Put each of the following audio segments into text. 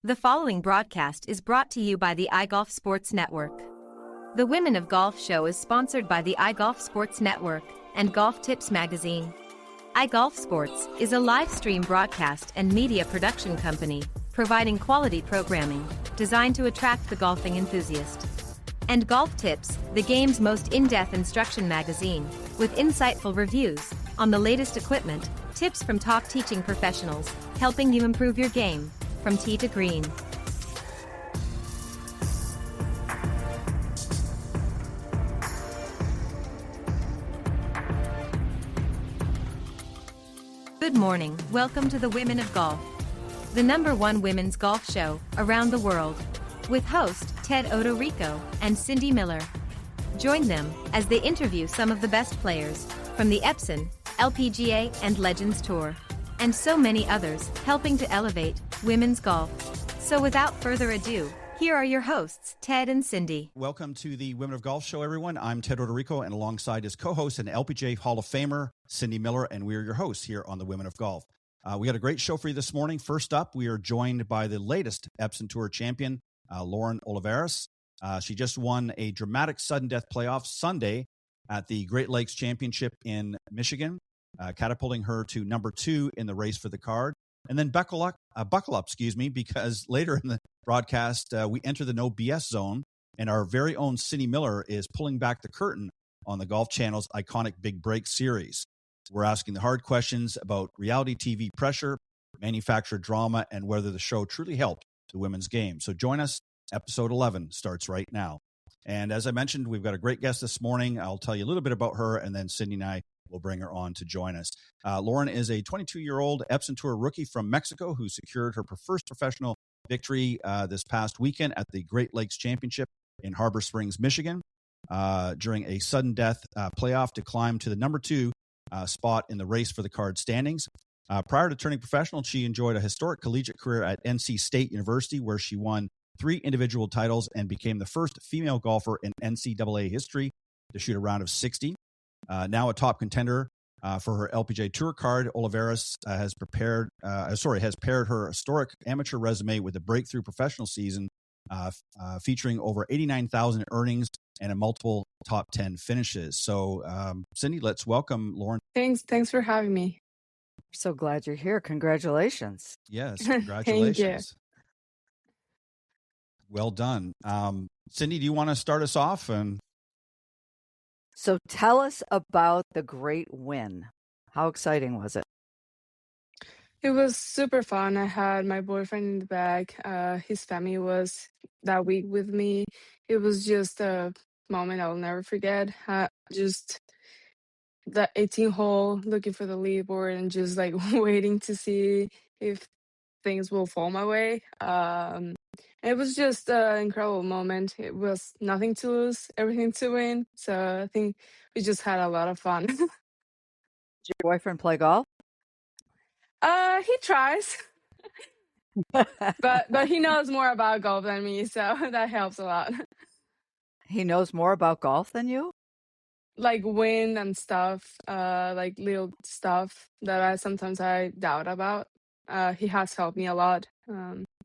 The following broadcast is brought to you by the iGolf Sports Network. The Women of Golf show is sponsored by the iGolf Sports Network and Golf Tips magazine. iGolf Sports is a live stream broadcast and media production company providing quality programming designed to attract the golfing enthusiast. And Golf Tips, the game's most in-depth instruction magazine, with insightful reviews on the latest equipment, tips from top teaching professionals, helping you improve your game from tee to green. Good morning, welcome to the Women of Golf, the #1 women's golf show around the world, with host Ted Odorico and Cindy Miller. Join them as they interview some of the best players from the Epson, LPGA and Legends Tour, and so many others helping to elevate women's golf. So without further ado, here are your hosts, Ted and Cindy. Welcome to the Women of Golf show, everyone. I'm Ted Odorico, and alongside his co-host and LPGA Hall of Famer, Cindy Miller, and we are your hosts here on the Women of Golf. We got a great show for you this morning. First up, we are joined by the latest Epson Tour champion, Lauren Oliveras. She just won a dramatic sudden death playoff Sunday at the Great Lakes Championship in Michigan, catapulting her to #2 in the race for the card. And then buckle up, because later in the broadcast, we enter the no BS zone, and our very own Cindy Miller is pulling back the curtain on the Golf Channel's iconic Big Break series. We're asking the hard questions about reality TV pressure, manufactured drama, and whether the show truly helped the women's game. So join us. Episode 11 starts right now. And as I mentioned, we've got a great guest this morning. I'll tell you a little bit about her, and then Cindy and I will bring her on to join us. Lauren is a 22-year-old Epson Tour rookie from Mexico who secured her first professional victory this past weekend at the Great Lakes Championship in Harbor Springs, Michigan, during a sudden death playoff to climb to the #2 spot in the race for the card standings. Prior to turning professional, she enjoyed a historic collegiate career at NC State University, where she won 3 individual titles and became the first female golfer in NCAA history to shoot a round of 60. Now a top contender for her LPGA Tour card, Oliveras has paired her historic amateur resume with a breakthrough professional season featuring over 89,000 earnings and a multiple top 10 finishes. So, Cindy, let's welcome Lauren. Thanks for having me. So glad you're here. Congratulations. Yes, congratulations. Thank you. Well done. Cindy, do you want to start us off? So tell us about the great win. How exciting was it? It was super fun. I had my boyfriend in the back. His family was that week with me. It was just a moment I'll never forget. Just the 18 hole, looking for the leaderboard and just like waiting to see if things will fall my way. It was just an incredible moment. It was nothing to lose, everything to win. So I think we just had a lot of fun. Did your boyfriend play golf? He tries, but he knows more about golf than me, so that helps a lot. He knows more about golf than you? Like wind and stuff, like little stuff that I doubt about. He has helped me a lot.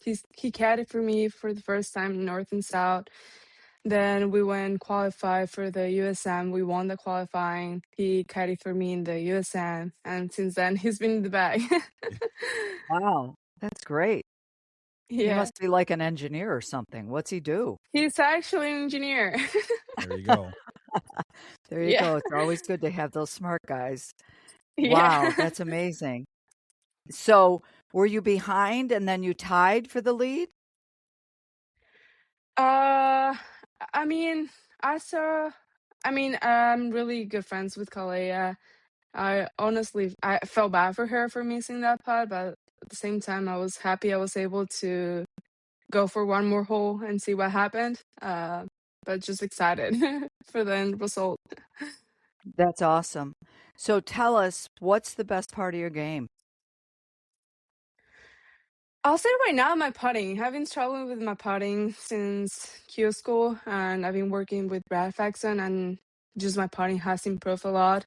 He caddied for me for the first time North and South. Then we went qualify for the USM. We won the qualifying. He caddied for me in the USM, and since then he's been in the bag. Wow, that's great. He Yeah, must be like an engineer or something. What's he do? he's actually an engineer. There you go. There you Yeah, go. It's always good to have those smart guys. yeah. Wow, that's amazing. So were you behind and then you tied for the lead? Uh, I mean, I'm really good friends with Kalea. I felt bad for her for missing that putt, but at the same time, I was happy I was able to go for one more hole and see what happened. But just excited for the end result. That's awesome. So tell us, what's the best part of your game? I'll say right now, my putting. I've been struggling with my putting since Q school, and I've been working with Brad Faxon, and just my putting has improved a lot.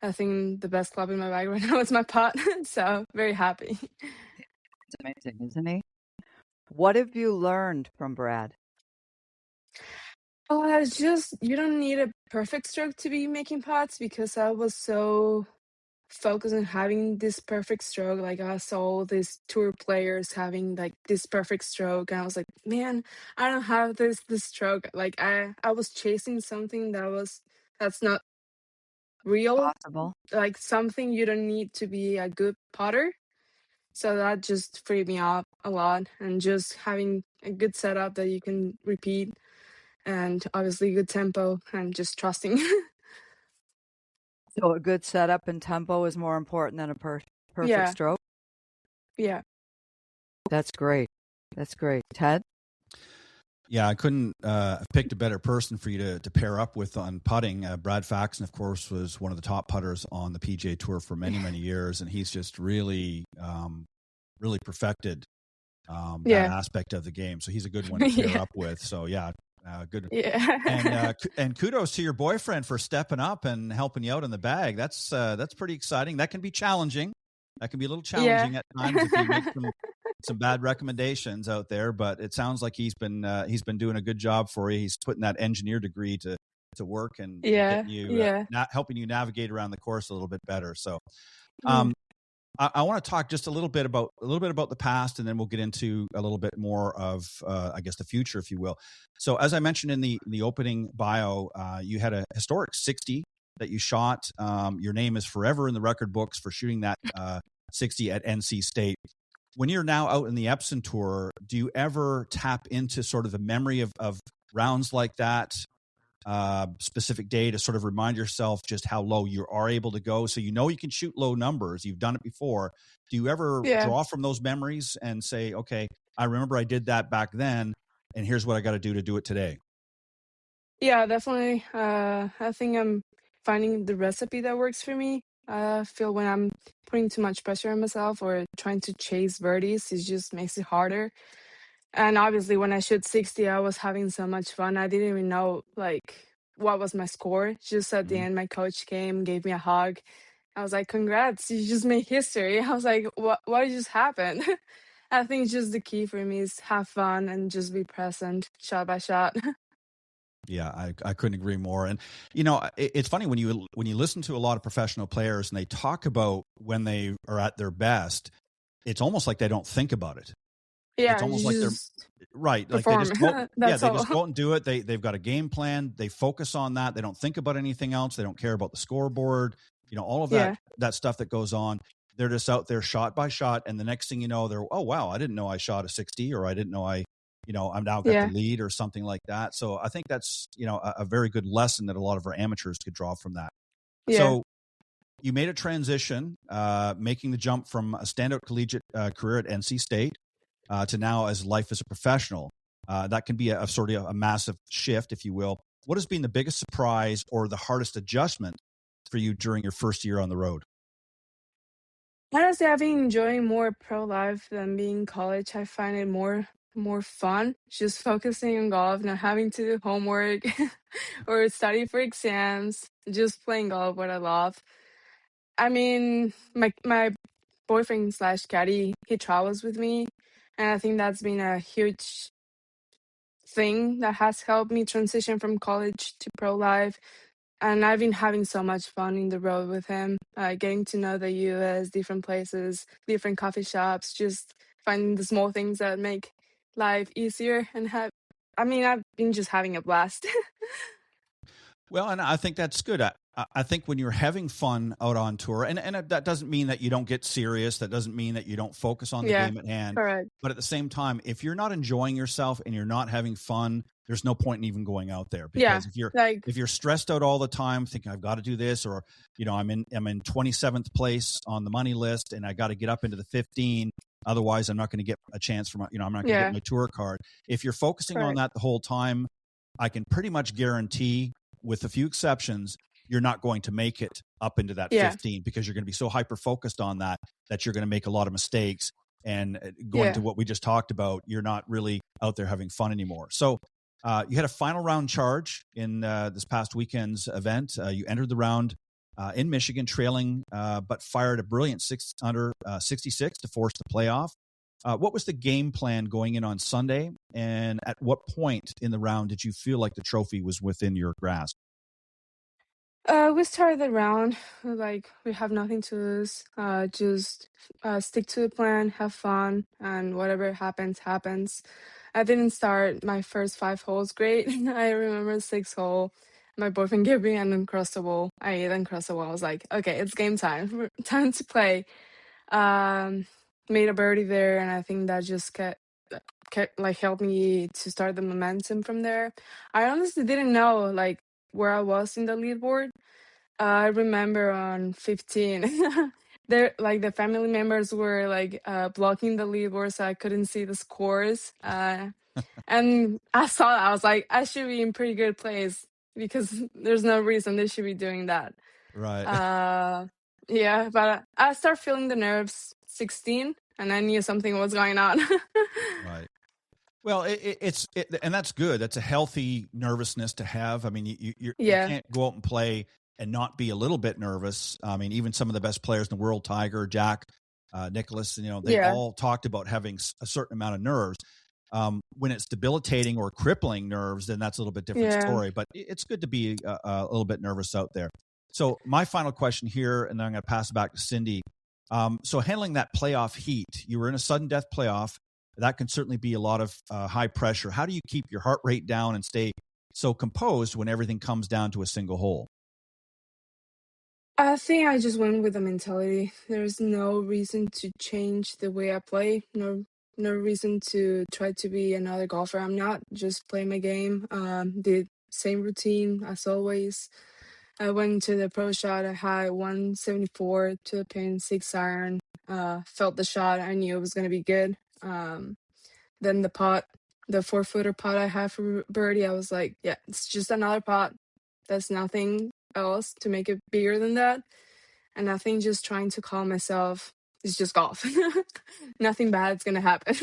I think the best club in my bag right now is my putt, so very happy. It's amazing, isn't he? What have you learned from Brad? Oh, it's just you don't need a perfect stroke to be making putts because I was so focused on having this perfect stroke. Like I saw all these tour players having like this perfect stroke, and I was like, man, I don't have this stroke. Like I was chasing something that's not real, Possible. like something you don't need to be a good putter. So that just freed me up a lot, and just having a good setup that you can repeat, and obviously good tempo, and just trusting. So a good setup and tempo is more important than a perfect Yeah, stroke? yeah, That's great. That's great. Ted? Yeah, I couldn't have picked a better person for you to pair up with on putting. Brad Faxon, of course, was one of the top putters on the PGA Tour for many, many years, and he's just really, really perfected that yeah, aspect of the game. So he's a good one to pair yeah, up with. So yeah, good. yeah, And kudos to your boyfriend for stepping up and helping you out in the bag. That's pretty exciting. That can be challenging. That can be a little yeah. challenging at times if you make some bad recommendations out there. But it sounds like he's been doing a good job for you. He's putting that engineer degree to work and Yeah, getting you yeah, not helping you navigate around the course a little bit better. So yeah, um, I want to talk just a little bit about the past, and then we'll get into a little bit more of, I guess, the future, if you will. So, as I mentioned in the opening bio, you had a historic 60 that you shot. Your name is forever in the record books for shooting that 60 at NC State. When you're now out in the Epson tour, do you ever tap into sort of the memory of rounds like that? Specific day to sort of remind yourself just how low you are able to go. So you know you can shoot low numbers. You've done it before. Do you ever yeah, draw from those memories and say, okay, I remember I did that back then, and here's what I got to do it today? yeah, definitely. I think I'm finding the recipe that works for me. I feel when I'm putting too much pressure on myself or trying to chase birdies, it just makes it harder. And obviously, when I shoot 60, I was having so much fun. I didn't even know like what was my score. Just at the Mhm. end, my coach came, gave me a hug. I was like, "Congrats, you just made history." I was like, What just happened?" I think just the key for me is have fun and just be present, shot by shot. Yeah, I couldn't agree more. And it's funny when you listen to a lot of professional players and they talk about when they are at their best, it's almost like they don't think about it. It's Yeah, almost you like they're just right. Like they perform. just go, yeah, That's they all. just go out and do it. They've got a game plan. They focus on that. They don't think about anything else. They don't care about the scoreboard. All of Yeah, that stuff that goes on. They're just out there shot by shot. And the next thing you know, they're, oh wow, I didn't know I shot a 60, or I didn't know I'm now got the yeah, lead or something like that. So I think that's, a very good lesson that a lot of our amateurs could draw from that. yeah. So you made a transition, making the jump from a standout collegiate career at NC State to now as life as a professional. That can be a sort of a massive shift, if you will. What has been the biggest surprise or the hardest adjustment for you during your first year on the road? Honestly, I've been enjoying more pro life than being in college. I find it more fun just focusing on golf, not having to do homework or study for exams, just playing golf what I love. I mean, my boyfriend slash caddy, he travels with me, and I think that's been a huge thing that has helped me transition from college to pro life. And I've been having so much fun in the road with him, getting to know the US, different places, different coffee shops, just finding the small things that make life easier and I mean, I've been just having a blast. Well, and I think that's good. I think when you're having fun out on tour, and that doesn't mean that you don't get serious. That doesn't mean that you don't focus on the Yeah, game at hand. correct. But at the same time, if you're not enjoying yourself and you're not having fun, there's no point in even going out there, Yeah, because if you're like, stressed out all the time, thinking I've got to do this, or I'm in 27th place on the money list, and I got to get up into the 15. Otherwise, I'm not going to get a chance for I'm not going to get yeah, my tour card. If you're focusing on correct. that the whole time, I can pretty much guarantee, with a few exceptions, you're not going to make it up into that Yeah, 15, because you're going to be so hyper focused on that you're going to make a lot of mistakes. And going to yeah. what we just talked about, you're not really out there having fun anymore. So you had a final round charge in this past weekend's event. You entered the round in Michigan trailing, but fired a brilliant 6 under 66 to force the playoff. What was the game plan going in on Sunday? And at what point in the round did you feel like the trophy was within your grasp? We started the round like we have nothing to lose. Just stick to the plan, have fun, and whatever happens, happens. I didn't start my first 5 holes great. I remember 6 hole. My boyfriend gave me an uncrossable. I uncrossable. I was like, okay, it's game time. Time to play. Um, Made a birdie there, and I think that just kept like helped me to start the momentum from there. I honestly didn't know like where I was in the leaderboard. I remember on 15, there like the family members were like blocking the leaderboard, so I couldn't see the scores. And I saw that, I was like, I should be in pretty good place because there's no reason they should be doing that. Right. Uh, yeah, but I start feeling the nerves 16, and I knew something was going on. Right. Well, and that's good. That's a healthy nervousness to have. I mean, you Yeah, can't go out and play and not be a little bit nervous. I mean, even some of the best players in the world, Tiger, Jack, Nicholas, they yeah, all talked about having a certain amount of nerves. When it's debilitating or crippling nerves, then that's a little bit different yeah. story. But it's good to be a little bit nervous out there. So my final question here, and then I'm going to pass it back to Cindy. So handling that playoff heat, you were in a sudden death playoff. That can certainly be a lot of high pressure. How do you keep your heart rate down and stay so composed when everything comes down to a single hole? I think I just went with the mentality. There's no reason to change the way I play. No reason to try to be another golfer. I'm not. Just play my game. The same routine as always. I went to the pro shot. I had 174 to the pin, 6 iron. Felt the shot. I knew it was gonna be good. Then the pot, the 4 footer pot I had for birdie, I was like, yeah, it's just another pot. There's nothing else to make it bigger than that. And I think just trying to calm myself is just golf. Nothing bad's gonna happen.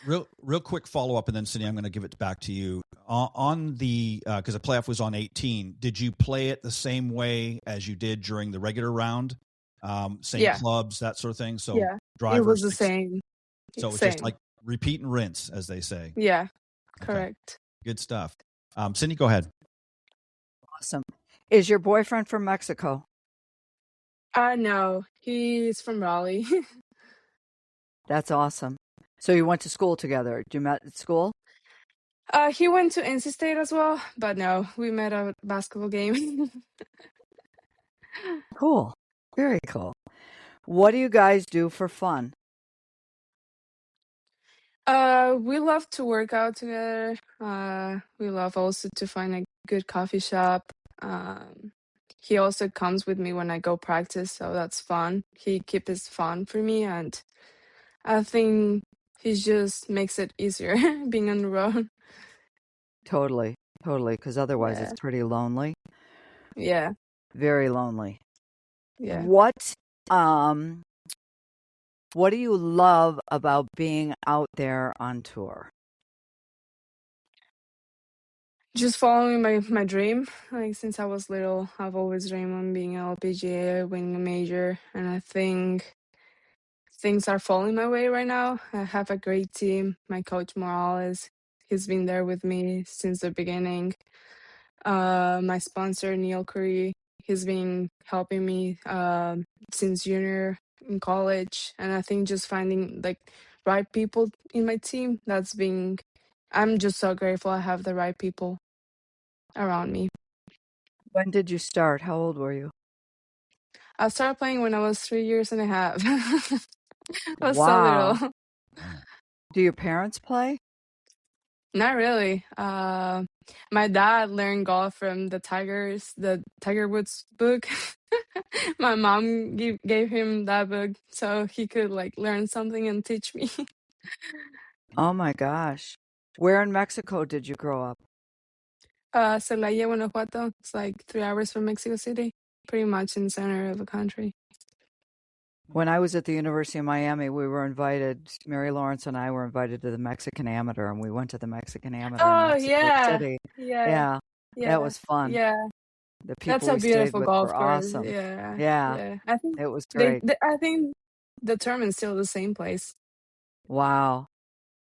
Real quick follow up, and then Cindy, I'm going to give it back to you on the because the playoff was on 18. Did you play it the same way as you did during the regular round? Same Yeah, clubs, that sort of thing. So yeah. It driver was the six. same. So it's just Same. like repeat and rinse, as they say. Yeah, Okay, correct. good stuff. Cindy, go ahead. Awesome. Is your boyfriend from Mexico? No, he's from Raleigh. That's awesome. So you went to school together. You met at school? He went to NC State as well, but no, we met at a basketball game. Cool. Very cool. What do you guys do for fun? We love to work out together. We love also to find a good coffee shop. He also comes with me when I go practice, so that's fun. He keeps it fun for me, and I think he just makes it easier being on the road. Totally. Totally. Because otherwise Yeah, it's pretty lonely. yeah, Very lonely. yeah. Um what do you love about being out there on tour? Just following my dream. Like since I was little, I've always dreamed of being an LPGA, winning a major, and I think things are falling my way right now. I have a great team. My coach Morales, he's been there with me since the beginning. My sponsor Neil Curry, he's been helping me since junior in college, and I think just finding like right people in my team. That's being. I'm just so grateful I have the right people around me. When did you start? How old were you? I started playing when I was 3 years and a half. I was so Wow. little. Wow. Do your parents play? Not really. My dad learned golf from the Tiger Woods book. My mom gave him that book so he could like learn something and teach me. Oh my gosh. Where in Mexico did you grow up? Celaya, Guanajuato. It's like 3 hours from Mexico City, pretty much in the center of the country. When I was at the University of Miami, we were invited, Mary Lawrence and I were invited to the Mexican Amateur, and we went to the Mexican Amateur in Oh Mexico yeah, City. yeah, Yeah, that yeah, was fun. yeah. The That's people a we stayed beautiful with golf were course. awesome. Yeah, Yeah, yeah. I think it was great. I think the tournament's still the same place. Wow.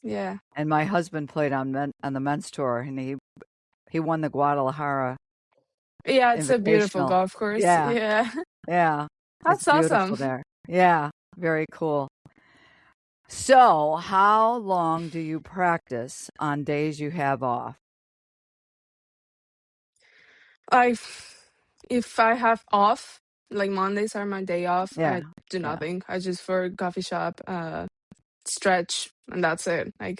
Yeah. And my husband played on the men's tour, and he won the Guadalajara Yeah, it's a beautiful Invitational. golf course. Yeah, Yeah. yeah. It's That's beautiful awesome. there. Yeah, very cool. So, how long do you practice on days you have off? I if I have off, like Mondays are my day off, Yeah, I do yeah. nothing. I just for coffee shop, stretch, and that's it. Like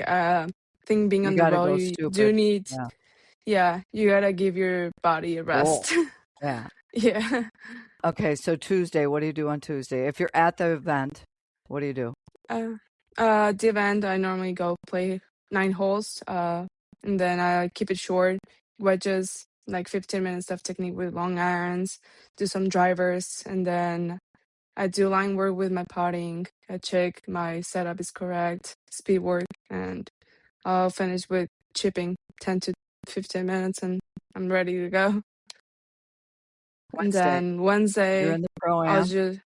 think being You on the got to road, go you do stupid. need, Yeah, yeah, you gotta give your body a cool. rest. Yeah. Yeah. Okay, so Tuesday, what do you do on Tuesday? If you're at the event, what do you do? Uh, the event I normally go play 9 holes, and then I keep it short, wedges, like 15 minutes of technique with long irons, do some drivers, and then I do line work with my putting. I check my setup is correct, speed work, and I'll finish with chipping 10 to 15 minutes, and I'm ready to go. And Wednesday, then you're Wednesday, in the I'll pro-am. just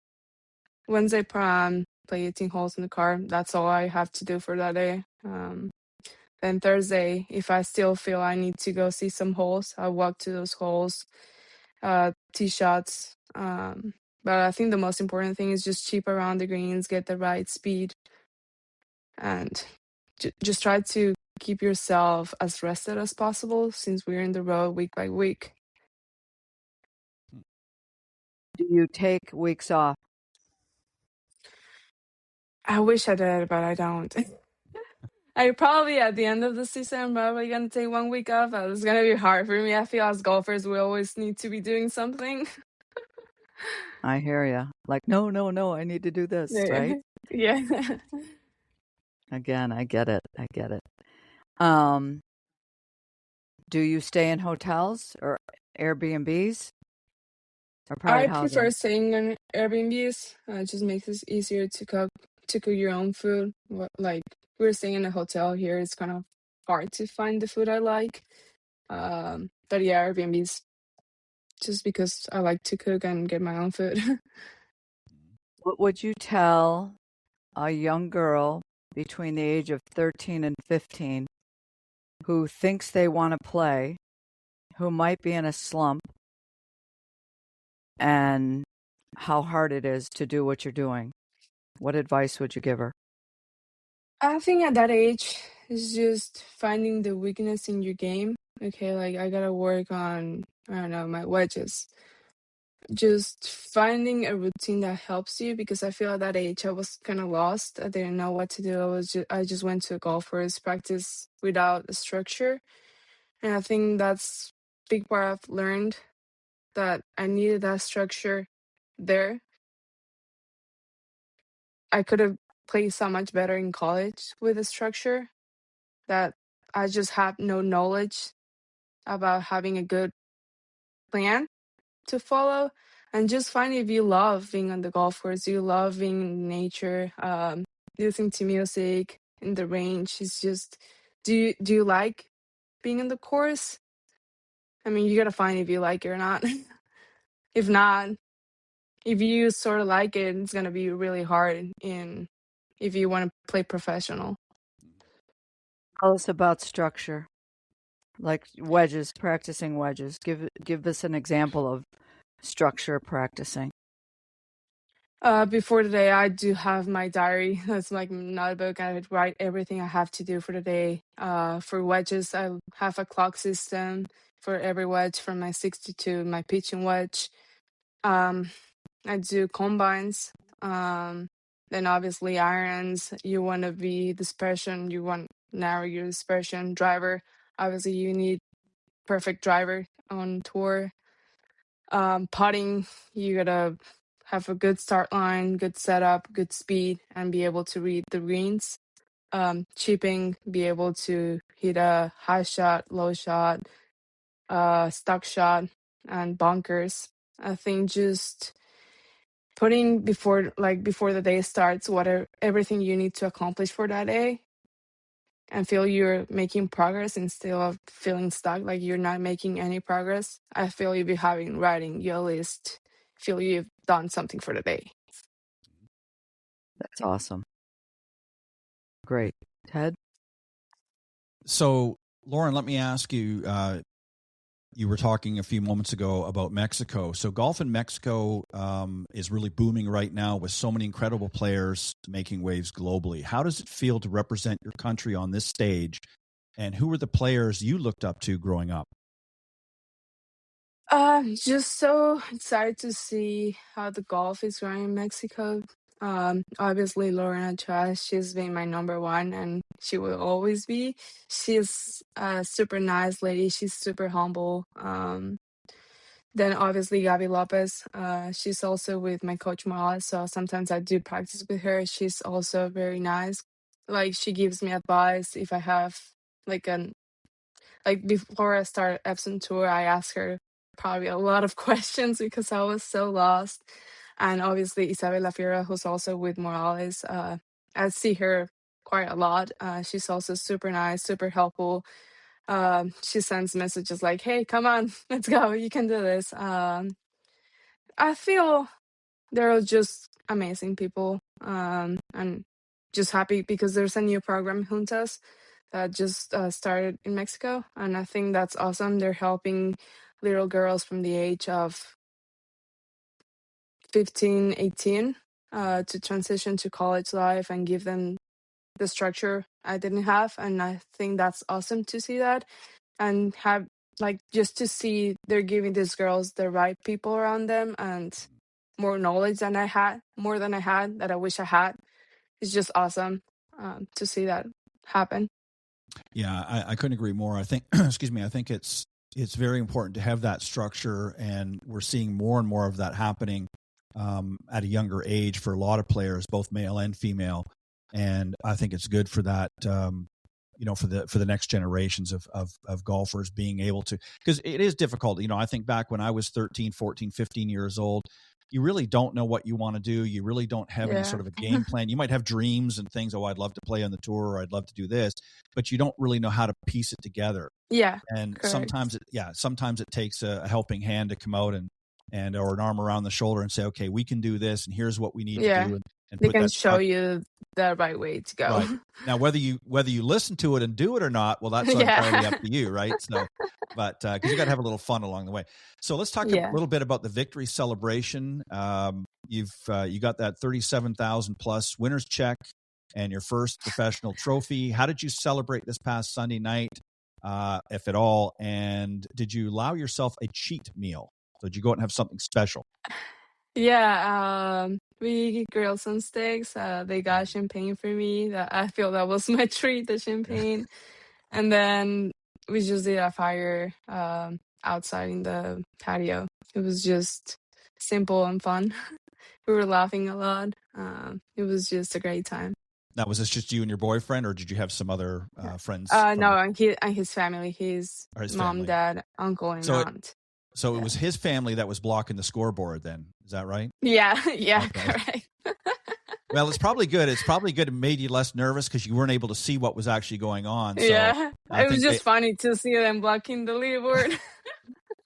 Wednesday prime, play 18 holes in the car. That's all I have to do for that day. Then Thursday, if I still feel I need to go see some holes, I'll walk to those holes, tee shots. But I think the most important thing is just chip around the greens, get the right speed, and just try to keep yourself as rested as possible since we're in the road week by week. Do you take weeks off? I wish I did, but I don't. I probably at the end of the season, I'm probably gonna take 1 week off. It's gonna be hard for me. I feel as golfers, we always need to be doing something. I hear you. Like, no, no, no, I need to do this, Yeah. right? Yeah. Again, I get it. I get it. Um, do you stay in hotels or Airbnbs or I private prefer housing? staying on Airbnbs. It just makes it easier to cook your own food. Like we're staying in a hotel here, it's kind of hard to find the food I like. But yeah, Airbnbs just because I like to cook and get my own food. What would you tell a young girl between the age of 13 and 15 who thinks they want to play, who might be in a slump, and how hard it is to do what you're doing? What advice would you give her? I think at that age, it's just finding the weakness in your game. Okay, like I gotta work on, I don't know, my wedges. Just finding a routine that helps you because I feel at that age I was kind of lost. I didn't know what to do. I just went to golf course practice without a structure, and I think that's big part I've learned that I needed that structure there. I could have played so much better in college with a structure that I just have no knowledge about having a good plan to follow and just find if you love being on the golf course, you love being in nature, listening to music in the range. It's just do you like being in the course? I mean, you gotta find if you like it or not. If not, if you sort of like it, it's gonna be really hard in if you want to play professional. Tell us about structure, like wedges, practicing wedges. Give us an example of structure practicing. Before the day, I do have my diary. That's like notebook. I write everything I have to do for the day. For wedges, I have a clock system for every wedge from my 62, my pitching wedge. Um, I do combines. Um, then obviously irons. You want to be dispersion. You want narrow your dispersion. Driver. Obviously, you need perfect driver on tour. Putting, you gotta have a good start line, good setup, good speed, and be able to read the greens. Chipping, be able to hit a high shot, low shot, stock shot, and bunkers. I think just putting before the day starts, whatever everything you need to accomplish for that day, and feel you're making progress instead of feeling stuck, like you're not making any progress. I feel if you're having writing your list, feel you've done something for the day. That's awesome. Great. Ted? So, Lauren, let me ask you, you were talking a few moments ago about Mexico. So golf in Mexico is really booming right now with so many incredible players making waves globally. How does it feel to represent your country on this stage? And who were the players you looked up to growing up? Just so excited to see how the golf is growing in Mexico. Obviously, Lauren Oliveras, she's been my number one, and she will always be. She's a super nice lady. She's super humble. Then obviously Gabby Lopez. She's also with my coach Morales, so sometimes I do practice with her. She's also very nice. Like she gives me advice if I have like an like before I start Epson tour, I asked her probably a lot of questions because I was so lost. And obviously Isabella Fiera, who's also with Morales, I see her quite a lot. She's also super nice, super helpful. She sends messages like, "Hey, come on, let's go. You can do this." I feel they're just amazing people, and just happy because there's a new program, Juntas, that just started in Mexico, and I think that's awesome. They're helping little girls from the age of 15, 18 to transition to college life and give them the structure I didn't have, and I think that's awesome to see that and have like just to see they're giving these girls the right people around them and more knowledge than I had, more than I had that I wish I had. It's just awesome to see that happen. Yeah, I couldn't agree more. I think, excuse me, I think it's very important to have that structure, and we're seeing more and more of that happening at a younger age for a lot of players, both male and female. And I think it's good for that, for the next generations of golfers being able to, because it is difficult. I think back when I was 13, 14, 15 years old, you really don't know what you want to do. You really don't have any sort of a game plan. You might have dreams and things. Oh, I'd love to play on the tour, or I'd love to do this, but you don't really know how to piece it together. Yeah. And correct. sometimes it takes a helping hand to come out and or an arm around the shoulder and say, okay, we can do this, and here's what we need to do. And they put can that show you the right way to go. Right. Now, whether you listen to it and do it or not, well, that's entirely up to you, right? So, but because you got to have a little fun along the way. So let's talk a little bit about the victory celebration. You got that 37,000 plus winners check and your first professional trophy. How did you celebrate this past Sunday night, if at all? And did you allow yourself a cheat meal? So did you go out and have something special? Yeah, we grilled some steaks. They got champagne for me. I feel that was my treat, the champagne. And then we just did a fire outside in the patio. It was just simple and fun. We were laughing a lot. It was just a great time. Now, was this just you and your boyfriend, or did you have some other friends? No, and his family, his mom, family. Dad, uncle, and aunt. So it was his family that was blocking the scoreboard then. Is that right? Yeah, Okay. correct. Well, it's probably good. It's probably good. It made you less nervous because you weren't able to see what was actually going on. So it was just funny to see them blocking the leaderboard.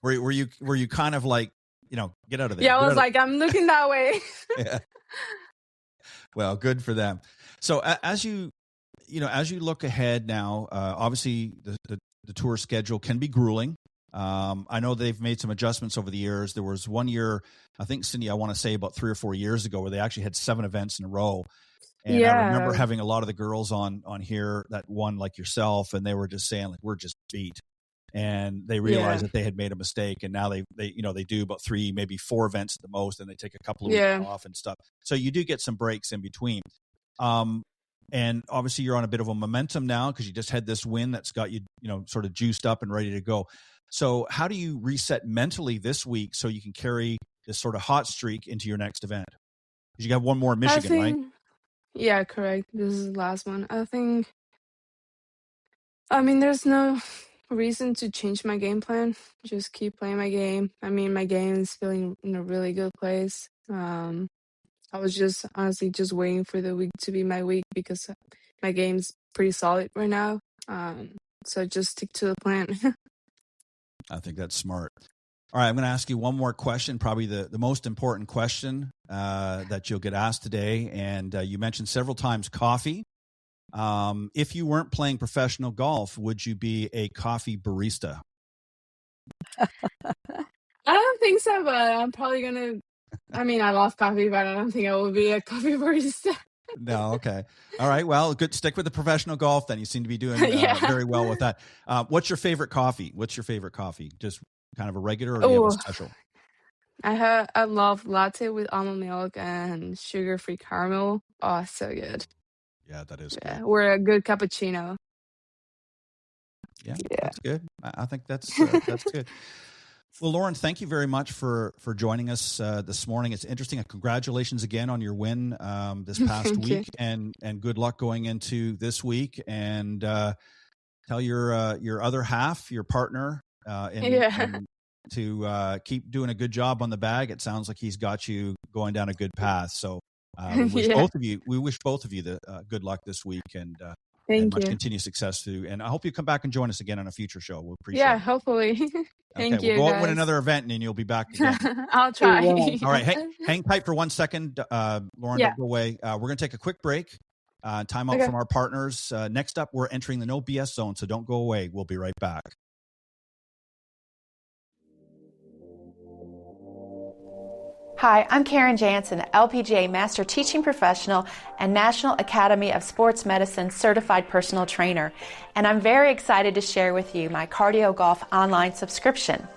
Were you kind of like, get out of there? Yeah, I was like, I'm looking that way. Yeah. Well, good for them. So as you look ahead now, obviously the tour schedule can be grueling. I know they've made some adjustments over the years. There was one year, I think, Cindy, I want to say about 3 or 4 years ago, where they actually had 7 events in a row. And I remember having a lot of the girls on here that won, like yourself, and they were just saying, like, we're just beat. And they realized that they had made a mistake, and now they do about 3, maybe 4 events at the most, and they take a couple of weeks off and stuff. So you do get some breaks in between. And obviously you're on a bit of a momentum now because you just had this win that's got you, sort of juiced up and ready to go. So how do you reset mentally this week so you can carry this sort of hot streak into your next event? Because you got one more in Michigan, right? Yeah, correct. This is the last one. There's no reason to change my game plan. Just keep playing my game. My game is feeling in a really good place. I was just honestly just waiting for the week to be my week because my game's pretty solid right now. So just stick to the plan. I think that's smart. All right, I'm going to ask you one more question, probably the most important question that you'll get asked today. And you mentioned several times coffee. If you weren't playing professional golf, would you be a coffee barista? I don't think so, but I'm probably gonna. I mean, I love coffee, but I don't think I will be a coffee barista. No, okay. All right. Well, good. Stick with the professional golf then. You seem to be doing Yeah. very well with that. What's your favorite coffee? What's your favorite coffee? Just kind of a regular, or do you have a Oh, special? I love latte with almond milk and sugar-free caramel. Oh, so good. Yeah, that is Yeah, good. or a good cappuccino. Yeah, Yeah. that's good. I think that's good. Well, Lauren, thank you very much for joining us this morning. It's interesting. Congratulations again on your win this past Thank you. week, and good luck going into this week. And tell your other half, your partner, Yeah. and to keep doing a good job on the bag. It sounds like he's got you going down a good path. So we wish Yeah. both of you the good luck this week, and Thank much you. continued success too. And I hope you come back and join us again on a future show. We'll appreciate Yeah, it. hopefully. Thank Okay, we'll you, go out and win guys. another event, and then you'll be back again. I'll try. will. All right, hang tight for 1 second, Lauren. Yeah. Don't go away. We're going to take a quick break. Time out Okay. from our partners. Next up, we're entering the No BS zone, so don't go away. We'll be right back. Hi, I'm Karen Jansen, LPGA Master Teaching Professional and National Academy of Sports Medicine Certified Personal Trainer, and I'm very excited to share with you my Cardio Golf online subscription.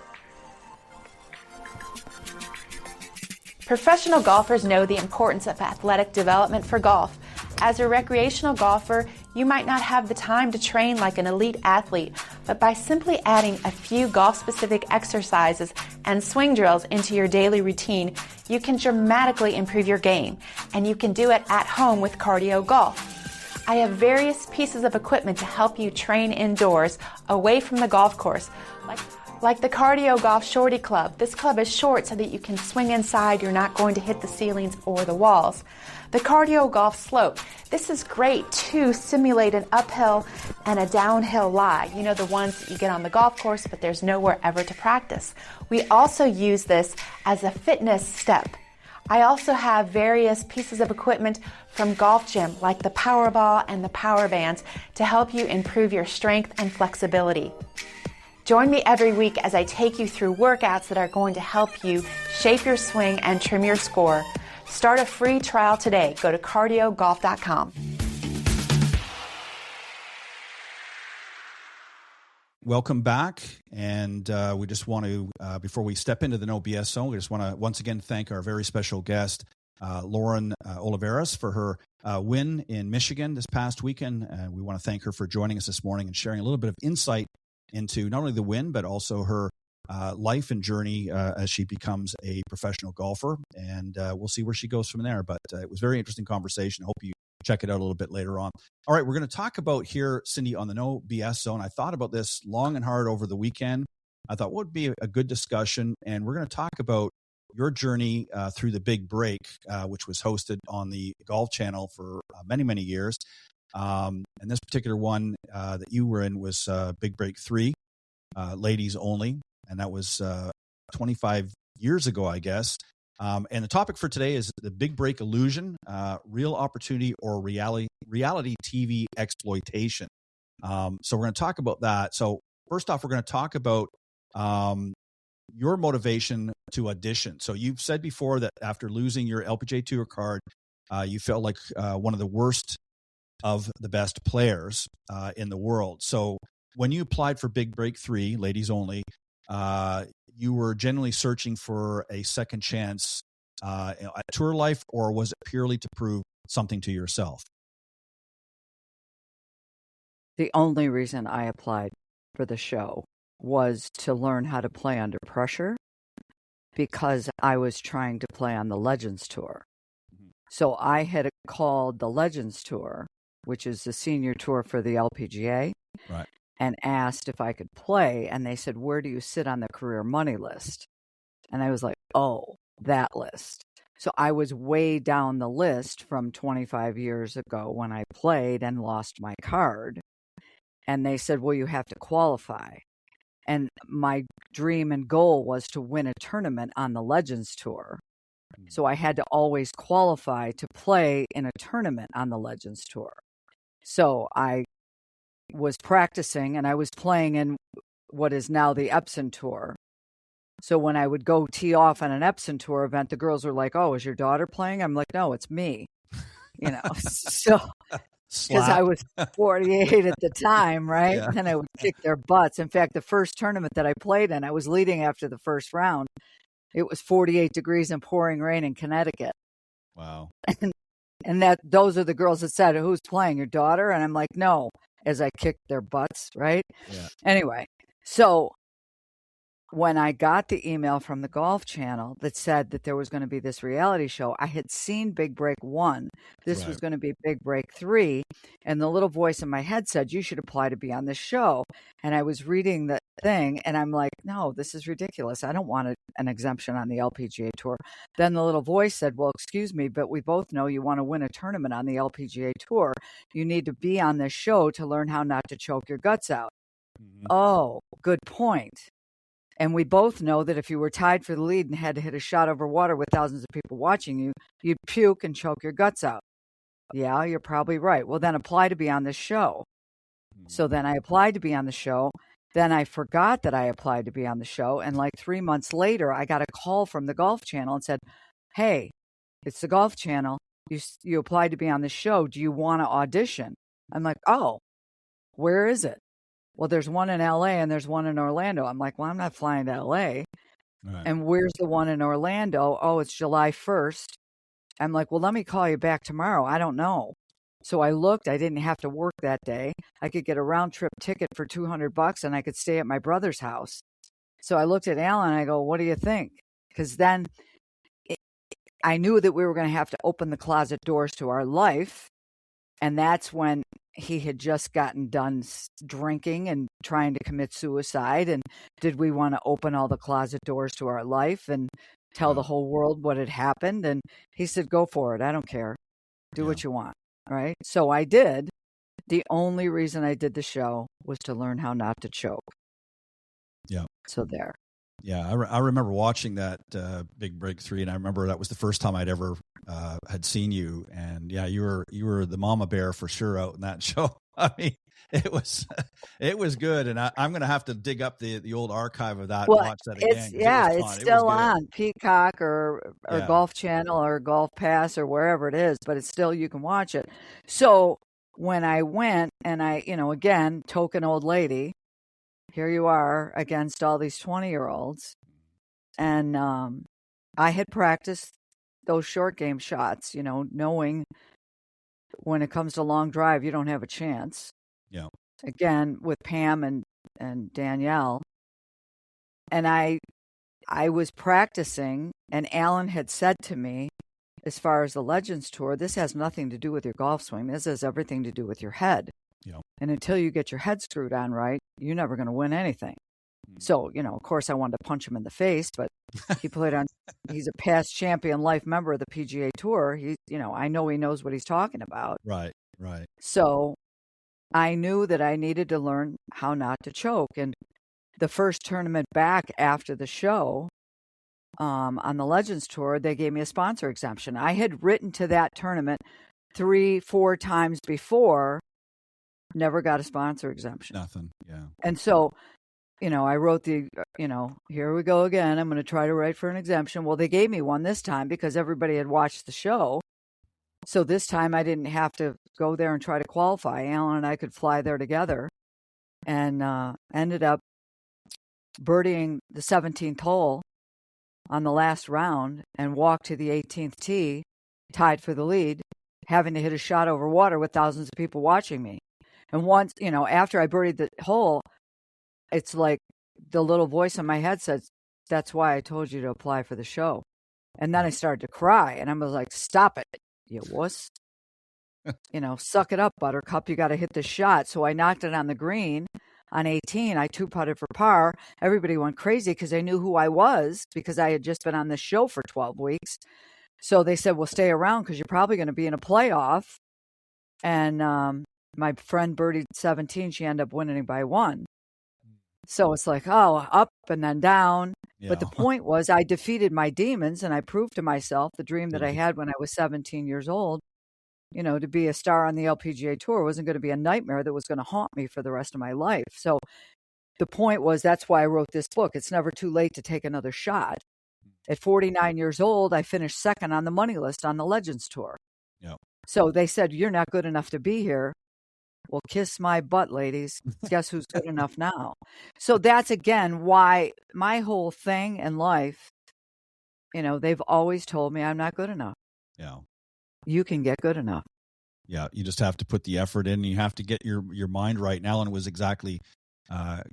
Professional golfers know the importance of athletic development for golf. As a recreational golfer, you might not have the time to train like an elite athlete, but by simply adding a few golf-specific exercises and swing drills into your daily routine, you can dramatically improve your game, and you can do it at home with Cardio Golf. I have various pieces of equipment to help you train indoors, away from the golf course, like the Cardio Golf Shorty Club. This club is short so that you can swing inside. You're not going to hit the ceilings or the walls. The Cardio Golf Slope. This is great to simulate an uphill and a downhill lie. You know, the ones that you get on the golf course, but there's nowhere ever to practice. We also use this as a fitness step. I also have various pieces of equipment from Golf Gym, like the Powerball and the Power Bands, to help you improve your strength and flexibility. Join me every week as I take you through workouts that are going to help you shape your swing and trim your score. Start a free trial today. Go to cardiogolf.com. Welcome back. And we just want to, before we step into the No BS zone, we just want to once again thank our very special guest, Lauren Oliveras, for her win in Michigan this past weekend. We want to thank her for joining us this morning and sharing a little bit of insight into not only the win, but also her life and journey as she becomes a professional golfer. And we'll see where she goes from there. But it was a very interesting conversation. I hope you check it out a little bit later on. All right, we're going to talk about here, Cindy, on the No BS Zone. I thought about this long and hard over the weekend. I thought what would be a good discussion. And we're going to talk about your journey through the Big Break, which was hosted on the Golf Channel for many, many years. And this particular one that you were in was Big Break 3, ladies only. And that was 25 years ago, I guess. And the topic for today is the Big Break illusion, real opportunity or reality TV exploitation. So we're going to talk about that. So first off, we're going to talk about your motivation to audition. So you've said before that after losing your LPGA Tour card, you felt like one of the worst of the best players in the world. So when you applied for Big Break 3, ladies only, you were generally searching for a second chance at tour life, or was it purely to prove something to yourself? The only reason I applied for the show was to learn how to play under pressure, because I was trying to play on the Legends Tour. So I had called the Legends Tour, which is the senior tour for the LPGA, right, and asked if I could play. And they said, where do you sit on the career money list? And I was like, oh, that list. So I was way down the list from 25 years ago when I played and lost my card. And they said, well, you have to qualify. And my dream and goal was to win a tournament on the Legends Tour. So I had to always qualify to play in a tournament on the Legends Tour. So I was practicing, and I was playing in what is now the Epson tour. So when I would go tee off on an Epson tour event, the girls were like, "Oh, is your daughter playing?" I'm like, "No, it's me." So because I was 48 at the time, right? Yeah. And I would kick their butts. In fact, the first tournament that I played in, I was leading after the first round. It was 48 degrees and pouring rain in Connecticut. Wow. And those are the girls that said, "Who's playing, your daughter?" And I'm like, "No," as I kicked their butts, right? Yeah. Anyway, so when I got the email from the Golf Channel that said that there was going to be this reality show, I had seen Big Break 1. This was going to be Big Break 3. And the little voice in my head said, "You should apply to be on this show." And I was reading the thing, and I'm like, "No, this is ridiculous. I don't want an exemption on the LPGA Tour." Then the little voice said, "Well, excuse me, but we both know you want to win a tournament on the LPGA Tour. You need to be on this show to learn how not to choke your guts out." Mm-hmm. Oh, good point. And we both know that if you were tied for the lead and had to hit a shot over water with thousands of people watching you, you'd puke and choke your guts out. Yeah, you're probably right. Well, then apply to be on this show. So then I applied to be on the show. Then I forgot that I applied to be on the show. And like 3 months later, I got a call from the Golf Channel and said, "Hey, it's the Golf Channel. You applied to be on the show. Do you want to audition?" I'm like, "Oh, where is it?" "Well, there's one in LA and there's one in Orlando." I'm like, "Well, I'm not flying to LA. Right. And where's the one in Orlando?" "Oh, it's July 1st. I'm like, "Well, let me call you back tomorrow. I don't know." So I looked. I didn't have to work that day. I could get a round trip ticket for $200 and I could stay at my brother's house. So I looked at Alan and I go, "What do you think?" Because then I knew that we were going to have to open the closet doors to our life. And that's when he had just gotten done drinking and trying to commit suicide. And did we want to open all the closet doors to our life and tell the whole world what had happened? And he said, "Go for it. I don't care. Do what you want." Right. So I did. The only reason I did the show was to learn how not to choke. Yeah. So there. Yeah, I remember watching that Big Break 3, and I remember that was the first time I'd ever had seen you. And yeah, you were the mama bear for sure out in that show. I mean, it was good, and I'm going to have to dig up the old archive of that and watch that again. It's still on Peacock or Golf Channel or Golf Pass or wherever it is, but it's still, you can watch it. So when I went and I, again, token old lady, here you are against all these 20-year-olds. And I had practiced those short game shots, knowing when it comes to long drive, you don't have a chance. Yeah. Again, with Pam and Danielle. And I was practicing, and Alan had said to me, as far as the Legends Tour, this has nothing to do with your golf swing. This has everything to do with your head. Yeah. And until you get your head screwed on right, you're never going to win anything. So, of course, I wanted to punch him in the face, but he played on. He's a past champion life member of the PGA Tour. I know he knows what he's talking about. Right. So I knew that I needed to learn how not to choke. And the first tournament back after the show, on the Legends Tour, they gave me a sponsor exemption. I had written to that tournament 3-4 times before, never got a sponsor exemption. Nothing. Yeah. And so, I wrote here we go again. I'm going to try to write for an exemption. Well, they gave me one this time because everybody had watched the show. So this time I didn't have to go there and try to qualify. Alan and I could fly there together, and ended up birdieing the 17th hole on the last round and walked to the 18th tee, tied for the lead, having to hit a shot over water with thousands of people watching me. And once, after I birdied the hole, it's like the little voice in my head says, "That's why I told you to apply for the show." And then I started to cry, and I was like, "Stop it, you wuss." Suck it up, Buttercup. You got to hit the shot. So I knocked it on the green on 18. I two-putted for par. Everybody went crazy because they knew who I was because I had just been on this show for 12 weeks. So they said, "Well, stay around because you're probably going to be in a playoff." And my friend birdied 17. She ended up winning by 1. So it's like, up and then down. Yeah. But the point was I defeated my demons, and I proved to myself the dream that I had when I was 17 years old To be a star on the LPGA tour wasn't going to be a nightmare that was going to haunt me for the rest of my life. So the point was, that's why I wrote this book. It's never too late to take another shot. At 49 years old, I finished second on the money list on the Legends Tour. Yeah. So they said, you're not good enough to be here. Well, kiss my butt, ladies. Guess who's good enough now? So that's, again, why my whole thing in life, they've always told me I'm not good enough. Yeah. You can get good enough. Yeah. You just have to put the effort in. You have to get your mind right. And Alan was exactly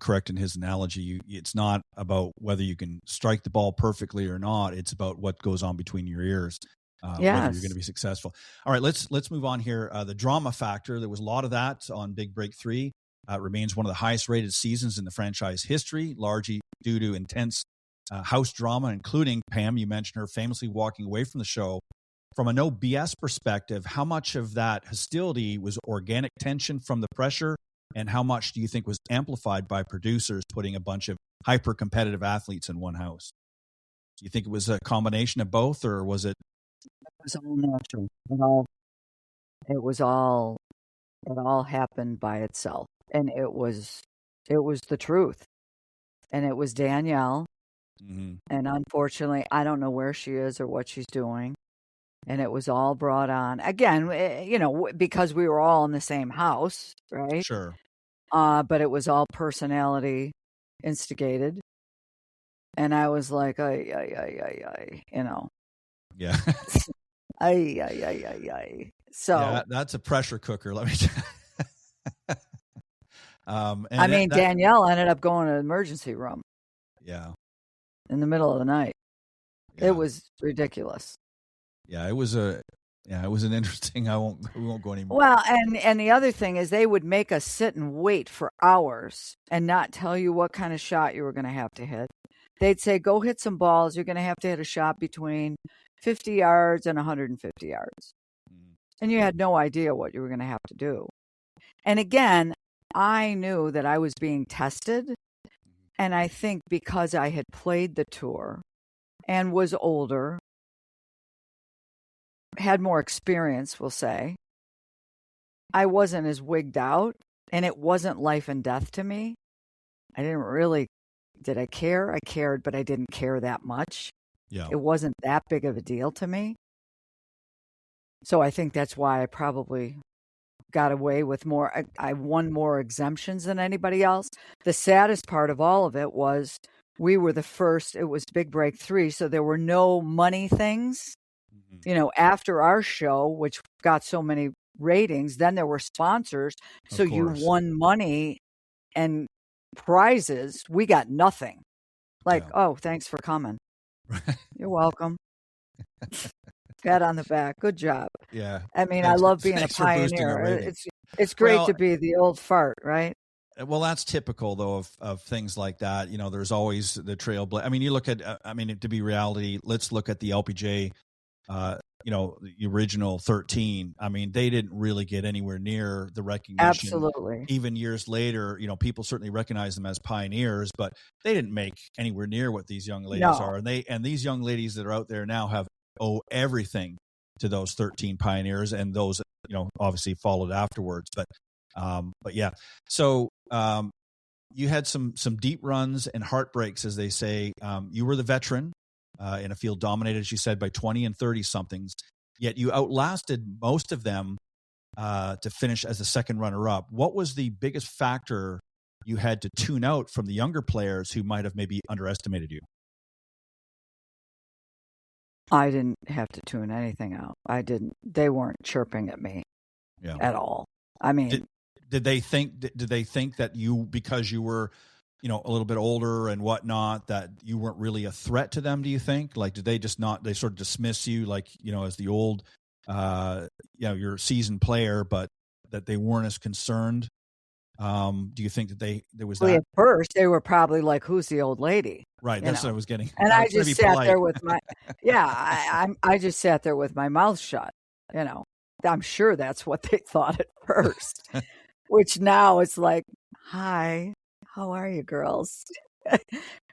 correct in his analogy. It's not about whether you can strike the ball perfectly or not. It's about what goes on between your ears. Whether you're going to be successful. All right, let's move on here. The drama factor. There was a lot of that on Big Break 3. It remains one of the highest rated seasons in the franchise history, largely due to intense house drama, including, Pam, you mentioned her famously walking away from the show. From a no BS perspective, how much of that hostility was organic tension from the pressure, and how much do you think was amplified by producers putting a bunch of hyper-competitive athletes in one house? Do you think it was a combination of both, or was it? It was all natural. It all happened by itself. And it was the truth. And it was Danielle. Mm-hmm. And unfortunately, I don't know where she is or what she's doing. And it was all brought on again, because we were all in the same house, right? Sure. But it was all personality instigated. And I was like, Yeah. So yeah, that's a pressure cooker. Let me tell you. Danielle ended up going to the emergency room. Yeah. In the middle of the night. Yeah. It was ridiculous. Yeah, it was an interesting. We won't go anymore. Well, and the other thing is, they would make us sit and wait for hours and not tell you what kind of shot you were going to have to hit. They'd say, go hit some balls. You're going to have to hit a shot between 50 yards and 150 yards. And you had no idea what you were going to have to do. And again, I knew that I was being tested. And I think because I had played the tour and was older, had more experience, we'll say, I wasn't as wigged out, and it wasn't life and death to me. I didn't really, did I care? I cared, but I didn't care that much. Yeah. It wasn't that big of a deal to me. So I think that's why I probably got away with more. I won more exemptions than anybody else. The saddest part of all of it was we were the first, it was Big Break 3, so there were no money things. After our show, which got so many ratings, then there were sponsors. So you won money and prizes. We got nothing. Oh, thanks for coming. You're welcome. Pat on the back. Good job. Yeah. I love being a pioneer. It's great to be the old fart, right? Well, that's typical, though, of things like that. There's always the trailblazer. You look at, to be reality, let's look at the LPGA, the original 13. They didn't really get anywhere near the recognition. Absolutely. Even years later, people certainly recognize them as pioneers, but they didn't make anywhere near what these young ladies are. And these young ladies that are out there now owe everything to those 13 pioneers, and those, obviously followed afterwards. But yeah. So, you had some deep runs and heartbreaks, as they say. You were the veteran in a field dominated, as you said, by 20 and 30 somethings, yet you outlasted most of them to finish as the second runner up. What was the biggest factor you had to tune out from the younger players who might have maybe underestimated you? I didn't have to tune anything out. They weren't chirping at me at all. Did they think that you, because you were, a little bit older and whatnot, that you weren't really a threat to them? Do you think? Did they just not? They sort of dismiss you, as the old, you're a seasoned player, but that they weren't as concerned. Do you think that there was that? At first, they were probably like, "Who's the old lady?" Right. That's what I was getting. And I just sat there with my, I just sat there with my mouth shut. I'm sure that's what they thought at first. Which now it's like, "Hi, how are you, girls?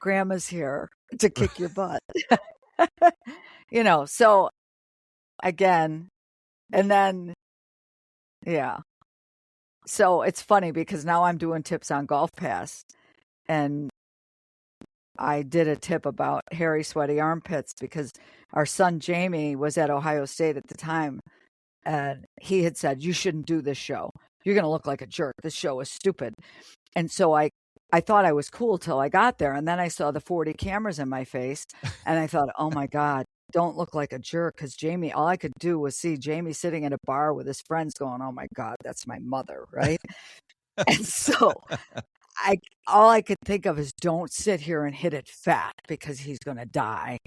Grandma's here to kick your butt." So again, and then Yeah. So it's funny because now I'm doing tips on Golf Pass, and I did a tip about hairy, sweaty armpits because our son Jamie was at Ohio State at the time, and he had said, "You shouldn't do this show. You're going to look like a jerk. This show is stupid." And so I thought I was cool till I got there, and then I saw the 40 cameras in my face, and I thought, "Oh my God, don't look like a jerk." Because Jamie, all I could do was see Jamie sitting at a bar with his friends going, "Oh my God, that's my mother," right? And so all I could think of is don't sit here and hit it fat because he's going to die.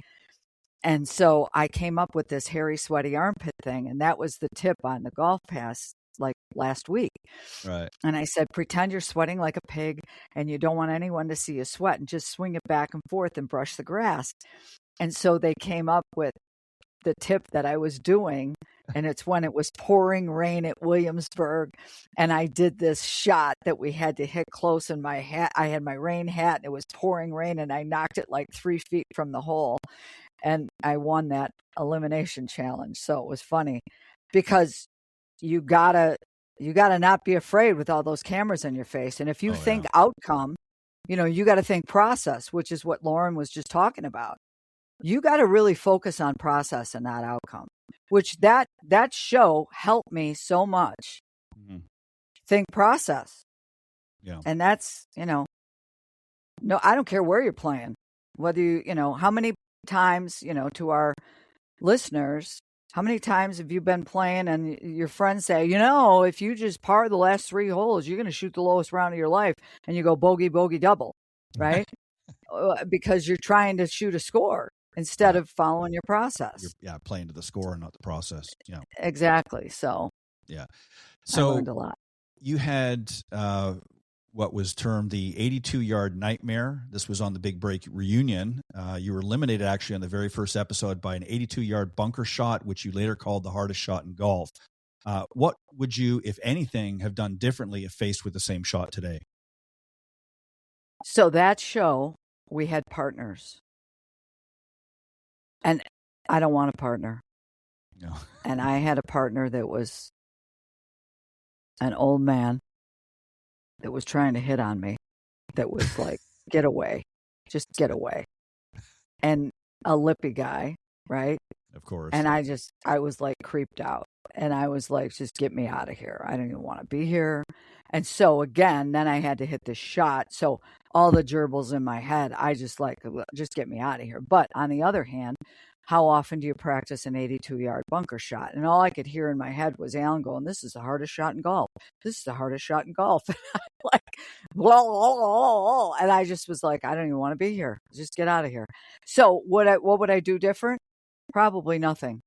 And so I came up with this hairy, sweaty armpit thing, and that was the tip on the Golf Pass like last week. Right. And I said, pretend you're sweating like a pig and you don't want anyone to see you sweat, and just swing it back and forth and brush the grass. And so they came up with the tip that I was doing, and it's when it was pouring rain at Williamsburg, and I did this shot that we had to hit close in my hat. I had my rain hat, and it was pouring rain, and I knocked it like 3 feet from the hole, and I won that elimination challenge. So it was funny because you gotta not be afraid with all those cameras in your face. And if you think outcome, you got to think process, which is what Lauren was just talking about. You got to really focus on process and not outcome, which that show helped me so much. Mm-hmm. Think process. Yeah. And that's, no, I don't care where you're playing, whether how many times, to our listeners, how many times have you been playing and your friends say, if you just par the last 3 holes, you're going to shoot the lowest round of your life, and you go bogey, bogey, double, right? Because you're trying to shoot a score instead of following your process. You're playing to the score and not the process. Yeah, exactly. So yeah, I learned a lot. You had what was termed the 82-yard nightmare. This was on the Big Break reunion. You were eliminated actually on the very first episode by an 82-yard bunker shot, which you later called the hardest shot in golf. What would you, if anything, have done differently if faced with the same shot today? So that show, we had partners. And I don't want a partner. No. And I had a partner that was an old man that was trying to hit on me, that was like, get away, just get away. And a lippy guy, right? Of course. And I was like creeped out. And I was like, just get me out of here. I don't even want to be here. And so again, then I had to hit this shot. So all the gerbils in my head, I just get me out of here. But on the other hand, how often do you practice an 82-yard bunker shot? And all I could hear in my head was Alan going, "This is the hardest shot in golf. This is the hardest shot in golf." And I'm like, blah, blah, blah, blah. And I just was like, I don't even want to be here. Just get out of here. So what would I do different? Probably nothing.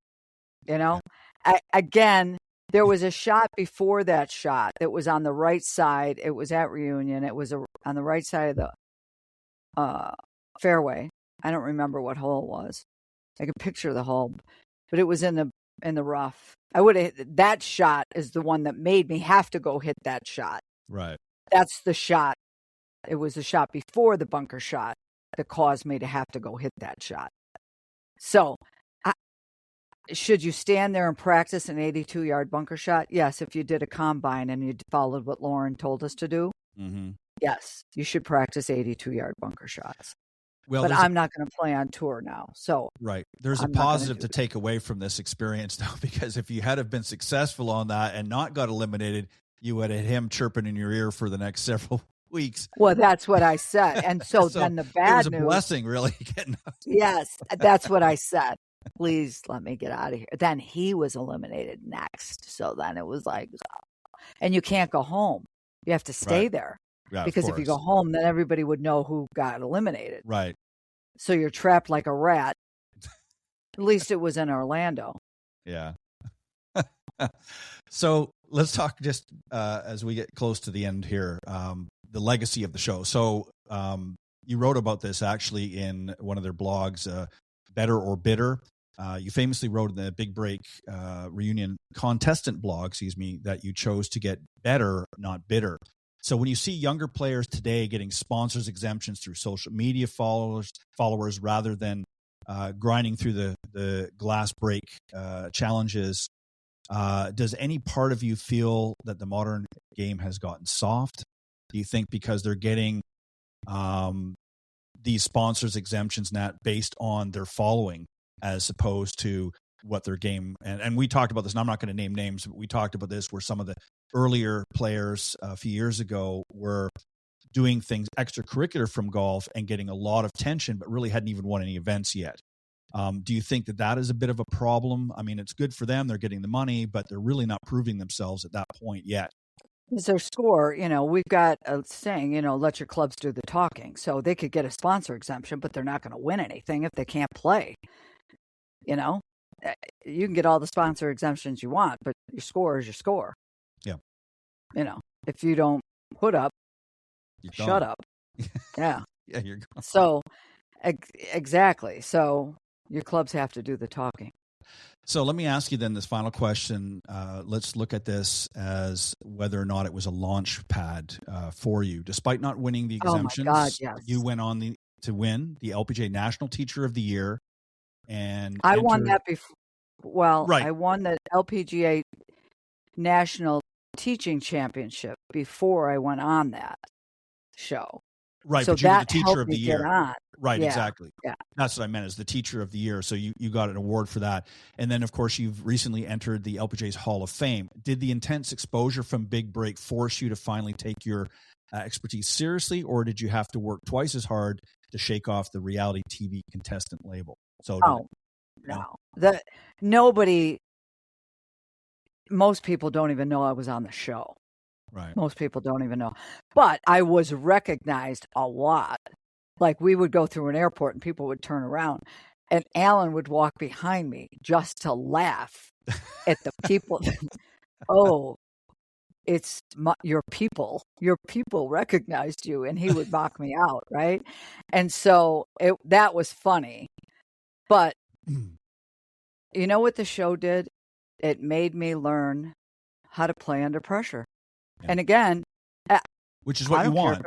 Again, there was a shot before that shot that was on the right side. It was at reunion. It was on the right side of the fairway. I don't remember what hole it was. I could picture the hole, but it was in the rough. That shot is the one that made me have to go hit that shot. Right. That's the shot. It was the shot before the bunker shot that caused me to have to go hit that shot. So, should you stand there and practice an 82-yard bunker shot? Yes, if you did a combine and you followed what Lauren told us to do. Mm-hmm. Yes, you should practice 82-yard bunker shots. Well, but I'm not going to play on tour now. So right. There's a positive to take away from this experience, though, because if you had been successful on that and not got eliminated, you would have him chirping in your ear for the next several weeks. Well, that's what I said. And so then the bad news. It was a blessing, really. Yes, that's what I said. Please let me get out of here. Then he was eliminated next. So then it was like, and you can't go home. You have to stay there. Yeah, because if you go home, then everybody would know who got eliminated. Right. So you're trapped like a rat. At least it was in Orlando. Yeah. So let's talk just as we get close to the end here, the legacy of the show. So you wrote about this actually in one of their blogs, Better or Bitter. You famously wrote in the Big Break reunion contestant blog, that you chose to get better, not bitter. So when you see younger players today getting sponsors exemptions through social media followers rather than grinding through the glass break challenges, Does any part of you feel that the modern game has gotten soft? Do you think because they're getting these sponsors exemptions now based on their following as opposed to what their game, and we talked about this, and I'm not going to name names, but we talked about this where some of the earlier players a few years ago were doing things extracurricular from golf and getting a lot of attention, but really hadn't even won any events yet. Do you think that that is a bit of a problem? I mean, it's good for them. They're getting the money, but they're really not proving themselves at that point yet. Is their score, we've got a saying, let your clubs do the talking. So they could get a sponsor exemption, but they're not going to win anything if they can't play. You can get all the sponsor exemptions you want, but your score is your score. Yeah. If you don't put up, shut up. Yeah. Yeah, you're gone. So, exactly. So your clubs have to do the talking. So let me ask you then this final question. Let's look at this as whether or not it was a launch pad for you. Despite not winning the exemptions, oh my God, yes. You went on to win the LPGA National Teacher of the Year. And I won that before. Well, right. I won the LPGA National Teaching Championship before I went on that show. Right, so but you were the that Teacher of the Year. Get on. Right, Yeah, exactly. Yeah. That's what I meant, is the Teacher of the Year. So you got an award for that. And then, of course, you've recently entered the LPGA's Hall of Fame. Did the intense exposure from Big Break force you to finally take your expertise seriously, or did you have to work twice as hard to shake off the reality TV contestant label? So most people don't even know I was on the show. Right. Most people don't even know. But I was recognized a lot. Like, we would go through an airport and people would turn around and Alan would walk behind me just to laugh at the people. Oh, it's your people. Your people recognized you, and he would mock me out, right? And so that was funny. But you know what the show did? It made me learn how to play under pressure. Yeah. And again, which is what you want.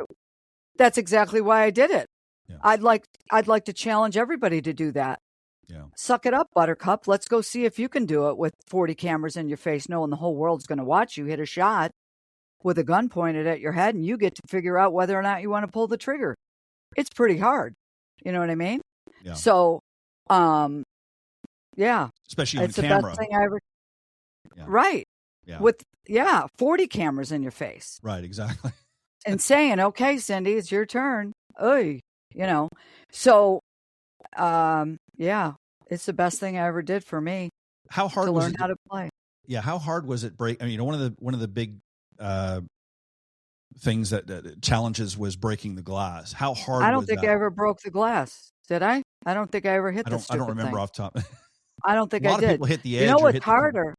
That's exactly why I did it. Yeah. I'd like to challenge everybody to do that. Yeah. Suck it up, Buttercup. Let's go see if you can do it with 40 cameras in your face, knowing the whole world's going to watch you hit a shot with a gun pointed at your head, and you get to figure out whether or not you want to pull the trigger. It's pretty hard. You know what I mean? Yeah. So, yeah. Especially on it's camera. The best thing I ever. Yeah. Right. Yeah. With 40 cameras in your face. Right. Exactly. And saying, "Okay, Cindy, it's your turn." Oy, So, yeah, it's the best thing I ever did for me. How hard to was learn it how to play? Yeah. How hard was it break? I mean, one of the big things that challenges was breaking the glass. How hard? I don't think I ever broke the glass. Did I? I don't think I ever hit the stupid I don't remember thing. off top. I don't think I did. A I lot of people hit the edge. You know what's harder?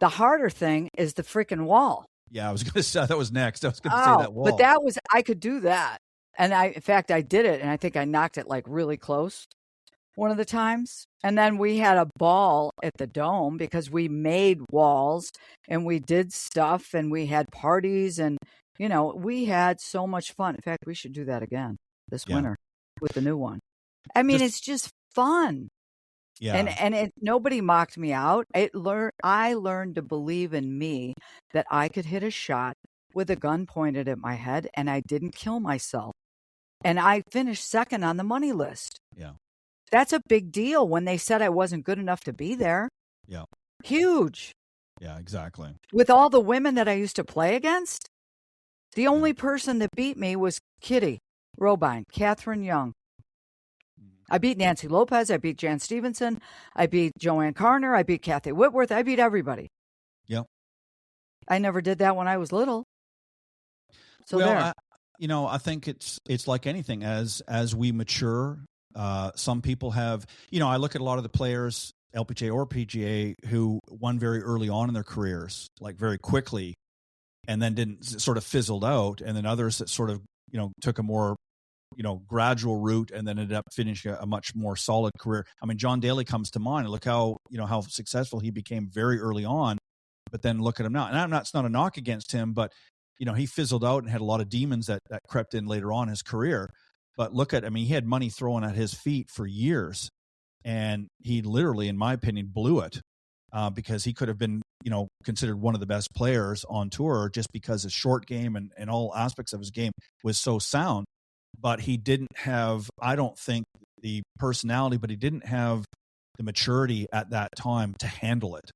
The harder thing is the freaking wall. Yeah, I was going to say that was next. I was going to say that wall. But I could do that. And in fact, I did it. And I think I knocked it like really close one of the times. And then we had a ball at the Dome because we made walls and we did stuff and we had parties and, we had so much fun. In fact, we should do that again this winter with the new one. I mean, it's just fun. Yeah. And nobody mocked me out. I learned to believe in me that I could hit a shot with a gun pointed at my head and I didn't kill myself. And I finished second on the money list. Yeah. That's a big deal when they said I wasn't good enough to be there. Yeah. Huge. Yeah, exactly. With all the women that I used to play against, the only person that beat me was Kitty Robine, Catherine Young. I beat Nancy Lopez. I beat Jan Stevenson. I beat Joanne Carner. I beat Kathy Whitworth. I beat everybody. Yep. I never did that when I was little. So there. I think it's like anything. As we mature, some people have. I look at a lot of the players, LPGA or PGA, who won very early on in their careers, like very quickly, and then didn't sort of fizzled out, and then others that sort of took a more gradual route and then ended up finishing a much more solid career. I mean, John Daly comes to mind. Look how successful he became very early on, but then look at him now. And it's not a knock against him, but he fizzled out and had a lot of demons that crept in later on in his career. But he had money thrown at his feet for years, and he literally, in my opinion, blew it. because he could have been, considered one of the best players on tour just because his short game and all aspects of his game was so sound. But he didn't have, I don't think, the personality, but he didn't have the maturity at that time to handle it,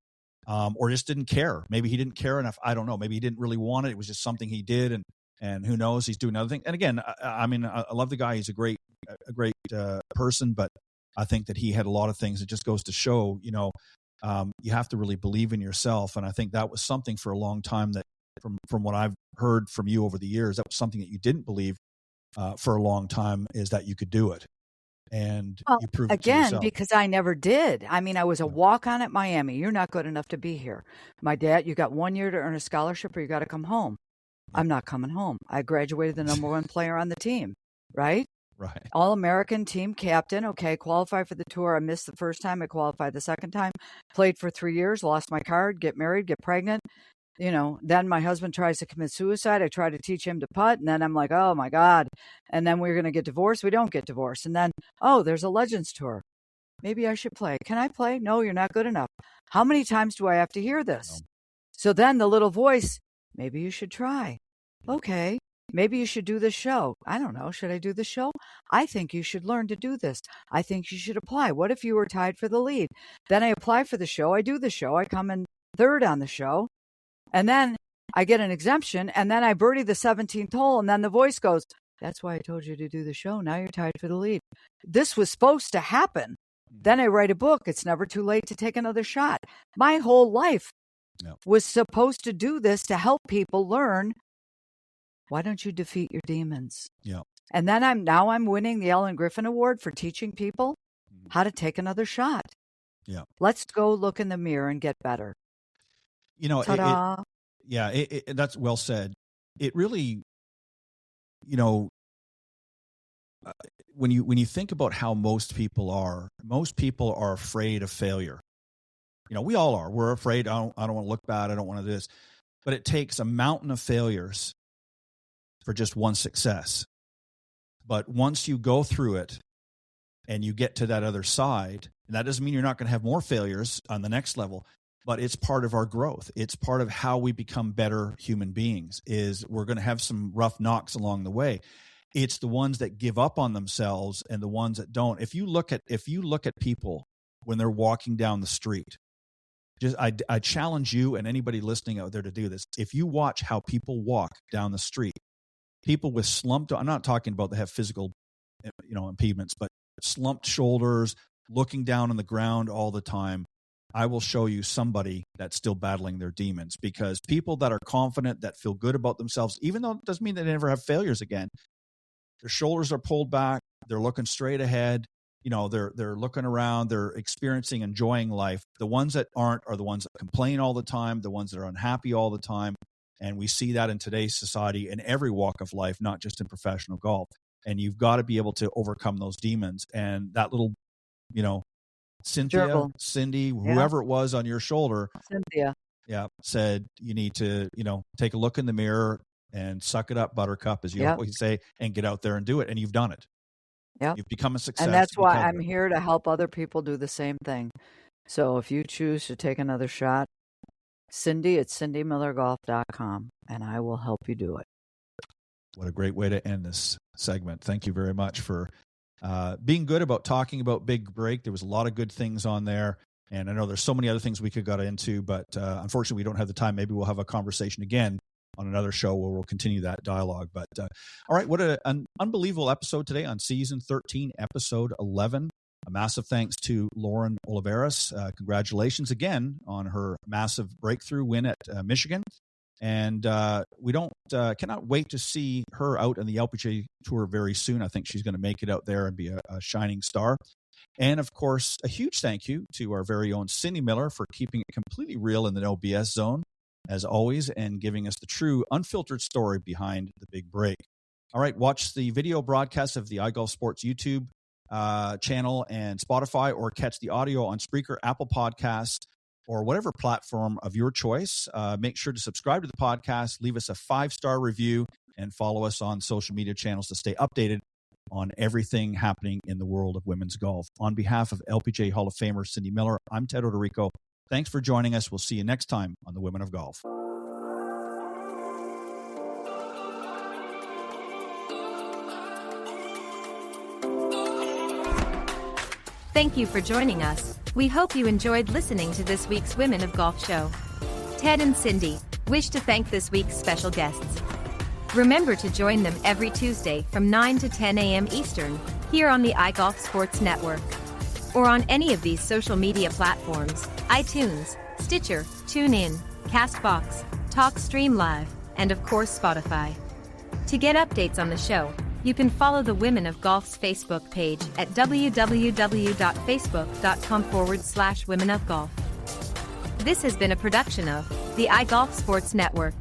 or just didn't care. Maybe he didn't care enough. I don't know. Maybe he didn't really want it. It was just something he did, and who knows? He's doing other things. And again, I mean, I love the guy. He's a great person, but I think that he had a lot of things. It just goes to show, you have to really believe in yourself. And I think that was something for a long time that, from what I've heard from you over the years, that was something that you didn't believe for a long time, is that you could do it. And you proved it to yourself. Because I never did. I mean, I was a walk-on at Miami. You're not good enough to be here. My dad, you got 1 year to earn a scholarship or you got to come home. I'm not coming home. I graduated the number one player on the team, right? Right. All-American team captain. Okay, qualified for the tour. I missed the first time. I qualified the second time. Played for 3 years, lost my card, get married, get pregnant. Then my husband tries to commit suicide. I try to teach him to putt. And then I'm like, oh my God. And then we're going to get divorced. We don't get divorced. And then, there's a Legends Tour. Maybe I should play. Can I play? No, you're not good enough. How many times do I have to hear this? No. So then the little voice, maybe you should try. Okay. Maybe you should do this show. I don't know. Should I do the show? I think you should learn to do this. I think you should apply. What if you were tied for the lead? Then I apply for the show. I do the show. I come in third on the show. And then I get an exemption, and then I birdie the 17th hole, and then the voice goes, that's why I told you to do the show. Now you're tied for the lead. This was supposed to happen. Then I write a book. It's never too late to take another shot. My whole life was supposed to do this to help people learn, why don't you defeat your demons? Yeah. And then I'm winning the Ellen Griffin Award for teaching people how to take another shot. Yeah. Let's go look in the mirror and get better. Ta-da. That's well said. It really, when you think about how most people are afraid of failure. We all are. We're afraid. I don't want to look bad. I don't want to do this. But it takes a mountain of failures for just one success. But once you go through it and you get to that other side, and that doesn't mean you're not going to have more failures on the next level. But it's part of our growth. It's part of how we become better human beings. Is we're going to have some rough knocks along the way. It's the ones that give up on themselves and the ones that don't. If you look at people when they're walking down the street, I challenge you and anybody listening out there to do this. If you watch how people walk down the street, people with slumped, I'm not talking about they have physical, impediments, but slumped shoulders, looking down on the ground all the time. I will show you somebody that's still battling their demons, because people that are confident, that feel good about themselves, even though it doesn't mean they never have failures again, their shoulders are pulled back. They're looking straight ahead. They're looking around. They're experiencing, enjoying life. The ones that aren't are the ones that complain all the time, the ones that are unhappy all the time. And we see that in today's society in every walk of life, not just in professional golf. And you've got to be able to overcome those demons. And that little, Cynthia, Cindy, whoever it was on your shoulder, Cynthia, said you need to, take a look in the mirror and suck it up, buttercup, as you always say, and get out there and do it. And you've done it. Yeah. You've become a success. And that's why I'm here to help other people do the same thing. So if you choose to take another shot, Cindy at cindymillergolf.com, and I will help you do it. What a great way to end this segment. Thank you very much for being good about talking about Big Break. There was a lot of good things on there, and I know there's so many other things we could get into, but unfortunately we don't have the time. Maybe we'll have a conversation again on another show where we'll continue that dialogue. But all right, what an unbelievable episode today on season 13, episode 11. A massive thanks to Lauren Oliveras. Congratulations again on her massive breakthrough win at Michigan. And we cannot wait to see her out in the LPGA Tour very soon. I think she's going to make it out there and be a shining star. And, of course, a huge thank you to our very own Cindy Miller for keeping it completely real in the no BS zone, as always, and giving us the true, unfiltered story behind the Big Break. All right, watch the video broadcast of the iGolf Sports YouTube channel and Spotify, or catch the audio on Spreaker, Apple Podcasts, or whatever platform of your choice. Make sure to subscribe to the podcast, leave us a 5-star review, and follow us on social media channels to stay updated on everything happening in the world of women's golf. On behalf of LPGA Hall of Famer Cindy Miller, I'm Ted Odorico. Thanks for joining us. We'll see you next time on the Women of Golf. Thank you for joining us. We hope you enjoyed listening to this week's Women of Golf show. Ted and Cindy wish to thank this week's special guests. Remember to join them every Tuesday from 9 to 10 a.m. Eastern, here on the iGolf Sports Network, or on any of these social media platforms: iTunes, Stitcher, TuneIn, CastBox, TalkStream Live, and of course Spotify. To get updates on the show, you can follow the Women of Golf's Facebook page at www.facebook.com/womenofgolf. This has been a production of the iGolf Sports Network.